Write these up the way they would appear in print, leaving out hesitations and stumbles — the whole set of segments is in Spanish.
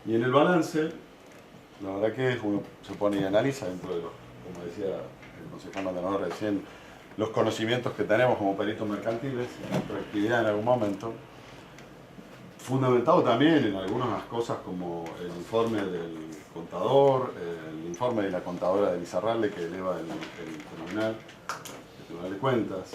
Y en el balance, la verdad que uno se pone y analiza dentro de los, como decía el concejal Maldonado recién, los conocimientos que tenemos como peritos mercantiles en nuestra actividad en algún momento, fundamentado también en algunas cosas como el informe del contador, el informe de la contadora de Lizarralde que eleva el Tribunal de Cuentas,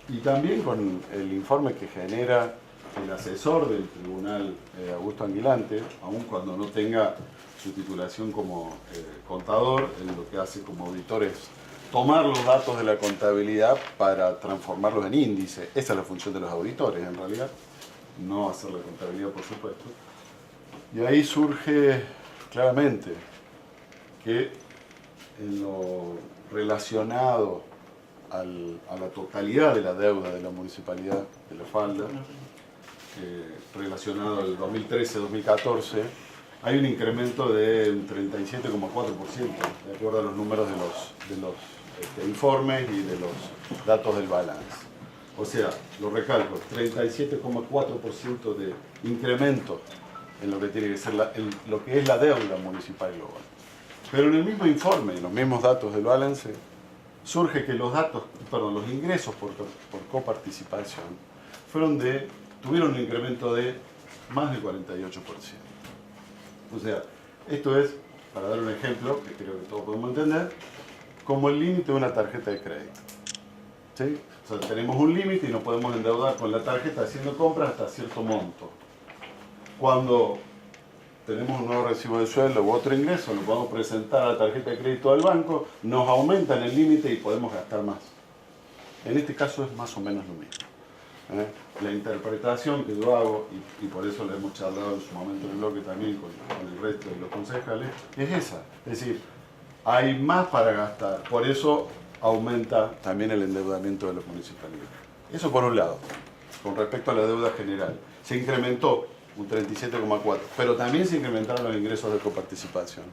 y también con el informe que genera el asesor del tribunal, Augusto Anguilante, aun cuando no tenga su titulación como contador, él lo que hace como auditor es tomar los datos de la contabilidad para transformarlos en índice. Esa es la función de los auditores en realidad, no hacer la contabilidad por supuesto. Y ahí surge claramente que en lo relacionado a la totalidad de la deuda de la municipalidad de La Falda, relacionado al 2013-2014, hay un incremento de un 37,4%, de acuerdo a los números de los informes y de los datos del balance. O sea, lo recalco, 37,4% de incremento en lo que tiene que ser lo que es la deuda municipal global. Pero en el mismo informe, en los mismos datos del balance, surge que los ingresos por coparticipación tuvieron un incremento de más del 48%. O sea, esto es, para dar un ejemplo, que creo que todos podemos entender, como el límite de una tarjeta de crédito. ¿Sí? O sea, tenemos un límite y nos podemos endeudar con la tarjeta haciendo compras hasta cierto monto. Cuando tenemos un nuevo recibo de sueldo u otro ingreso, lo podemos presentar a la tarjeta de crédito del banco, nos aumentan el límite y podemos gastar más. En este caso es más o menos lo mismo. La interpretación que yo hago, y por eso lo hemos charlado en su momento en el bloque también con el resto de los concejales, es esa. Es decir, hay más para gastar, por eso aumenta también el endeudamiento de los municipalidades. Eso por un lado, con respecto a la deuda general. Se incrementó un 37,4%, pero también se incrementaron los ingresos de coparticipación.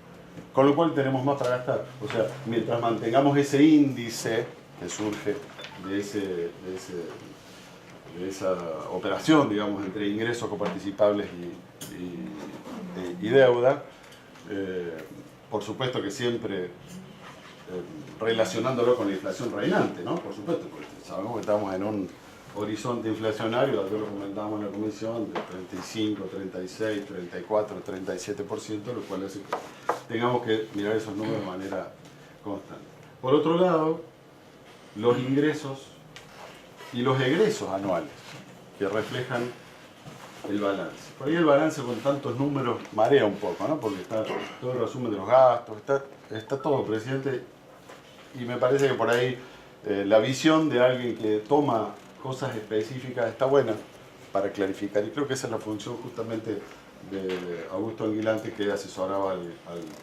Con lo cual tenemos más para gastar. O sea, mientras mantengamos ese índice que surge de esa operación, digamos, entre ingresos coparticipables y deuda, por supuesto que siempre relacionándolo con la inflación reinante, ¿no? Por supuesto, porque sabemos que estamos en un horizonte inflacionario, ya lo comentábamos en la comisión, de 35, 36, 34, 37%, lo cual hace que tengamos que mirar esos números de manera constante. Por otro lado, los ingresos y los egresos anuales que reflejan el balance. Por ahí el balance con tantos números marea un poco, ¿no? Porque está todo el resumen de los gastos, está todo presente, y me parece que por ahí la visión de alguien que toma cosas específicas está buena para clarificar, y creo que esa es la función justamente de Augusto Anguilante, que asesoraba al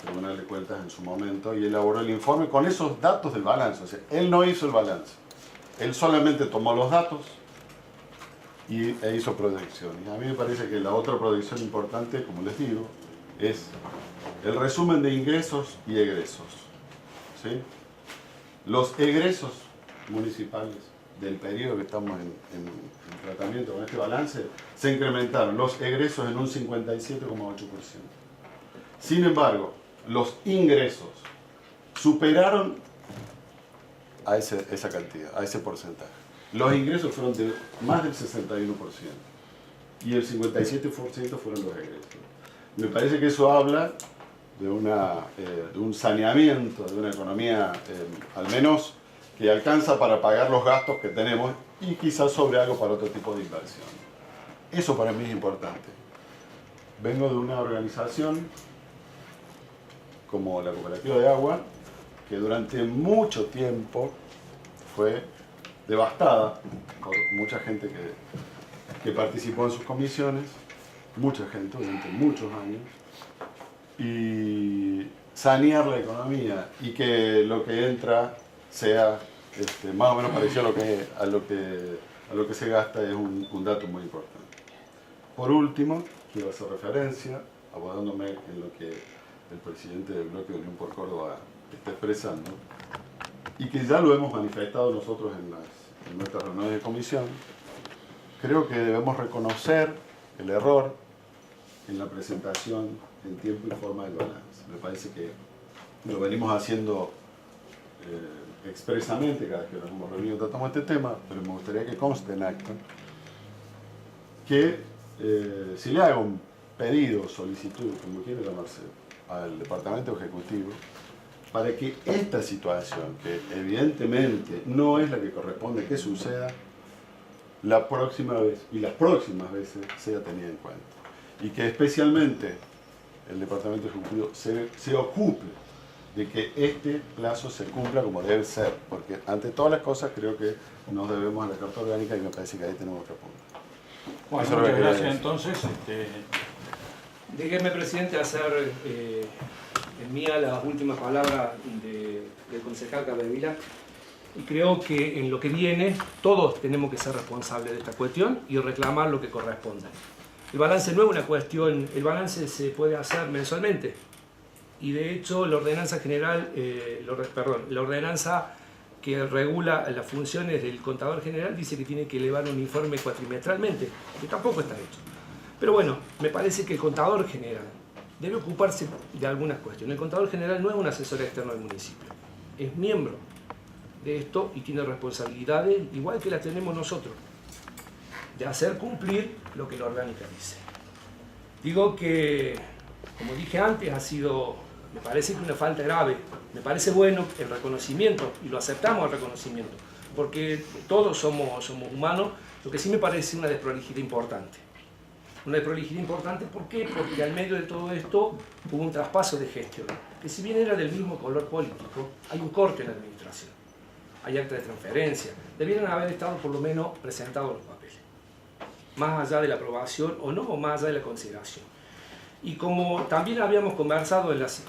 Tribunal de Cuentas en su momento y elaboró el informe con esos datos del balance. O sea, él no hizo el balance, él solamente tomó los datos e hizo proyecciones. A mí me parece que la otra proyección importante, como les digo, es el resumen de ingresos y egresos. ¿Sí? Los egresos municipales del periodo que estamos en tratamiento con este balance, se incrementaron los egresos en un 57,8%. Sin embargo, los ingresos superaron a esa cantidad, a ese porcentaje. Los ingresos fueron de más del 61% y el 57% fueron los egresos. Me parece que eso habla de un saneamiento, de una economía al menos que alcanza para pagar los gastos que tenemos y quizás sobre algo para otro tipo de inversión. Eso para mí es importante. Vengo de una organización como la Cooperativa de Agua, que durante mucho tiempo fue devastada por mucha gente que participó en sus comisiones, mucha gente durante muchos años, y sanear la economía y que lo que entra sea más o menos parecido a lo que se gasta es un dato muy importante. Por último, quiero hacer referencia, apodándome en lo que el presidente del bloque de Unión por Córdoba está expresando, y que ya lo hemos manifestado nosotros en nuestras reuniones de comisión. Creo que debemos reconocer el error en la presentación en tiempo y forma del balance. Me parece que lo venimos haciendo expresamente cada vez que nos hemos reunido y tratamos este tema, pero me gustaría que conste en acta que si le hago un pedido, solicitud, como quiera llamarse, al Departamento Ejecutivo, para que esta situación, que evidentemente no es la que corresponde que suceda, la próxima vez y las próximas veces sea tenida en cuenta. Y que especialmente el Departamento Ejecutivo se ocupe de que este plazo se cumpla como debe ser, porque ante todas las cosas creo que nos debemos a la Carta Orgánica y me parece que ahí tenemos otro punto. Bueno, muchas gracias entonces. Déjeme, presidente, hacer mía las últimas palabras del concejal Capdevila. Y creo que en lo que viene todos tenemos que ser responsables de esta cuestión y reclamar lo que corresponda. El balance no es una cuestión, el balance se puede hacer mensualmente. Y de hecho la ordenanza general, la ordenanza que regula las funciones del contador general dice que tiene que elevar un informe cuatrimestralmente, que tampoco está hecho. Pero bueno, me parece que el contador general debe ocuparse de algunas cuestiones. El contador general no es un asesor externo del municipio, es miembro de esto y tiene responsabilidades igual que las tenemos nosotros, de hacer cumplir lo que la orgánica dice. Digo que, como dije antes, me parece que una falta grave. Me parece bueno el reconocimiento, y lo aceptamos el reconocimiento, porque todos somos humanos. Lo que sí me parece una desprolijidad importante. Una desprolijidad importante, ¿por qué? Porque al medio de todo esto hubo un traspaso de gestión, que si bien era del mismo color político, hay un corte en la administración. Hay acta de transferencia. Debieran haber estado por lo menos presentados los papeles, más allá de la aprobación o no, o más allá de la consideración. Y como también habíamos conversado en las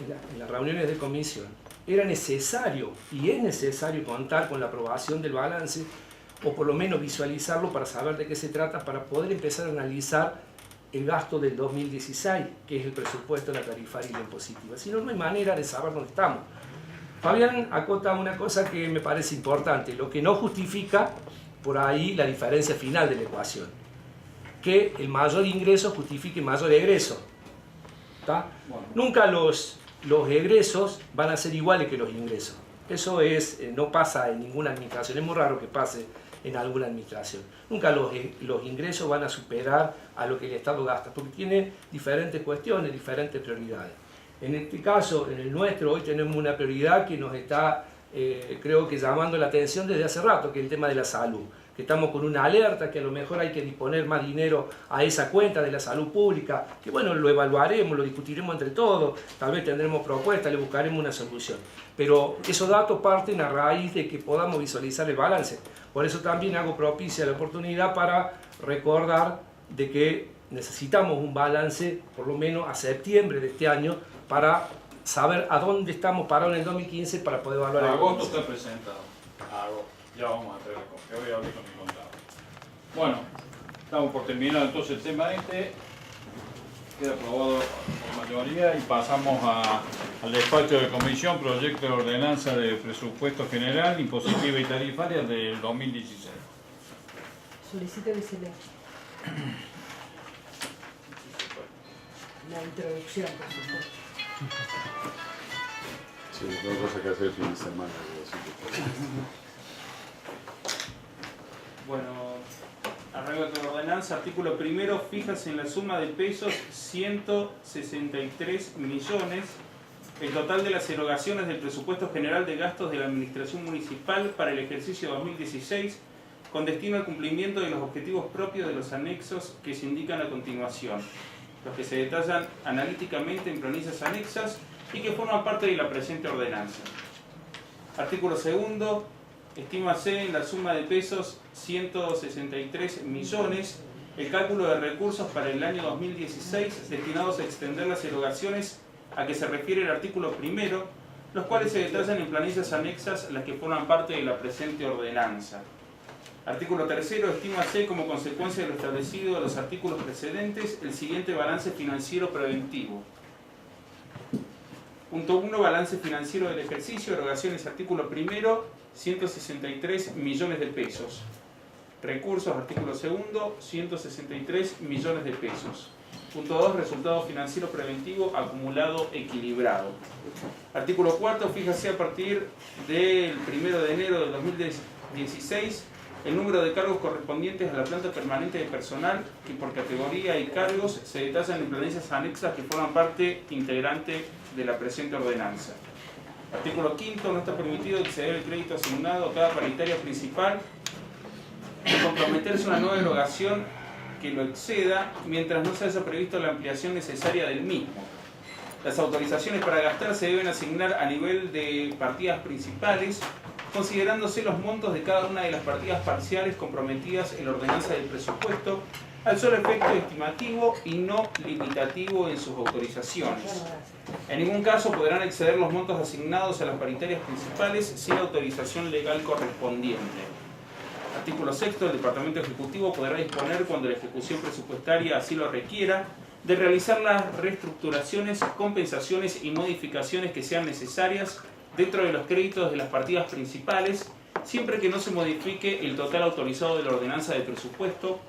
reuniones de comisión, era necesario y es necesario contar con la aprobación del balance, o por lo menos visualizarlo para saber de qué se trata, para poder empezar a analizar el gasto del 2016, que es el presupuesto, la tarifaria y la impositiva. Si no, no hay manera de saber dónde estamos. Fabián acota una cosa que me parece importante, lo que no justifica por ahí la diferencia final de la ecuación, que el mayor ingreso justifique mayor egreso. ¿Tá? Bueno. Nunca los egresos van a ser iguales que los ingresos. Eso no pasa en ninguna administración, es muy raro que pase en alguna administración. Nunca los ingresos van a superar a lo que el Estado gasta, porque tiene diferentes cuestiones, diferentes prioridades. En este caso, en el nuestro, hoy tenemos una prioridad que nos está, creo que llamando la atención desde hace rato, que es el tema de la salud. Que estamos con una alerta, que a lo mejor hay que disponer más dinero a esa cuenta de la salud pública, que bueno, lo evaluaremos, lo discutiremos entre todos, tal vez tendremos propuestas, le buscaremos una solución. Pero esos datos parten a raíz de que podamos visualizar el balance. Por eso también hago propicia la oportunidad para recordar de que necesitamos un balance, por lo menos a septiembre de este año, para saber a dónde estamos parados en el 2015 para poder evaluar el agosto está presentado. Agosto. Ya vamos a traer la copia. Voy a hablar con mi contador. Bueno, estamos por terminar entonces el tema este. Queda aprobado por mayoría y pasamos al despacho de comisión, proyecto de ordenanza de presupuesto general, impositiva y tarifaria del 2016. Solicito que se lea la introducción, por supuesto. Sí, tengo cosas que hacer el fin de semana. Bueno, arreglo de ordenanza, artículo primero, fíjase en la suma de pesos 163 millones el total de las erogaciones del presupuesto general de gastos de la administración municipal para el ejercicio 2016 con destino al cumplimiento de los objetivos propios de los anexos que se indican a continuación, los que se detallan analíticamente en planillas anexas y que forman parte de la presente ordenanza. Artículo segundo, estímase en la suma de pesos 163 millones el cálculo de recursos para el año 2016 destinados a extender las erogaciones a que se refiere el artículo primero, los cuales se detallan en planillas anexas las que forman parte de la presente ordenanza. Artículo tercero, estímase como consecuencia de lo establecido en los artículos precedentes el siguiente balance financiero preventivo. Punto 1, balance financiero del ejercicio, erogaciones, artículo primero, 163 millones de pesos. Recursos, artículo segundo, 163 millones de pesos. Punto 2. Resultado financiero preventivo acumulado equilibrado. Artículo 4. Fíjase a partir del 1 de enero del 2016 el número de cargos correspondientes a la planta permanente de personal que por categoría y cargos se detallan en planillas anexas que forman parte integrante de la presente ordenanza. Artículo 5. No está permitido exceder el crédito asignado a cada paritaria principal y comprometerse a una nueva erogación que lo exceda mientras no se haya previsto la ampliación necesaria del mismo. Las autorizaciones para gastar se deben asignar a nivel de partidas principales, considerándose los montos de cada una de las partidas parciales comprometidas en la ordenanza del presupuesto, al solo efecto estimativo y no limitativo en sus autorizaciones. En ningún caso podrán exceder los montos asignados a las paritarias principales sin la autorización legal correspondiente. Artículo 6. El Departamento Ejecutivo podrá disponer, cuando la ejecución presupuestaria así lo requiera, de realizar las reestructuraciones, compensaciones y modificaciones que sean necesarias dentro de los créditos de las partidas principales, siempre que no se modifique el total autorizado de la ordenanza de presupuesto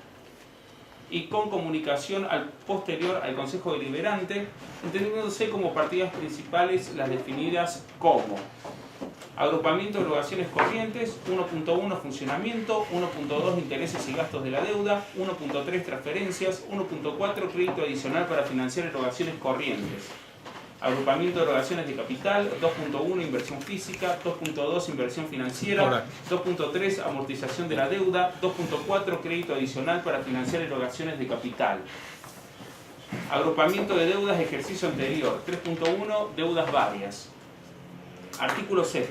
y con comunicación posterior al Consejo Deliberante, entendiéndose como partidas principales las definidas como agrupamiento de erogaciones corrientes, 1.1 funcionamiento, 1.2 intereses y gastos de la deuda, 1.3 transferencias, 1.4 crédito adicional para financiar erogaciones corrientes. Agrupamiento de erogaciones de capital, 2.1 inversión física, 2.2 inversión financiera, 2.3 amortización de la deuda, 2.4 crédito adicional para financiar erogaciones de capital. Agrupamiento de deudas ejercicio anterior, 3.1 deudas varias. Artículo 6.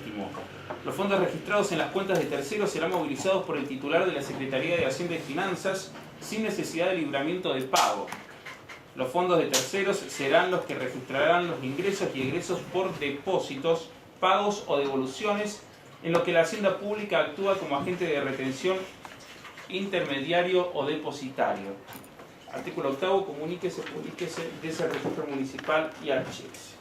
Los fondos registrados en las cuentas de terceros serán movilizados por el titular de la Secretaría de Hacienda y Finanzas sin necesidad de libramiento de pago. Los fondos de terceros serán los que registrarán los ingresos y egresos por depósitos, pagos o devoluciones, en lo que la Hacienda Pública actúa como agente de retención, intermediario o depositario. Artículo 8. Comuníquese, publíquese, dese al registro municipal y archívese.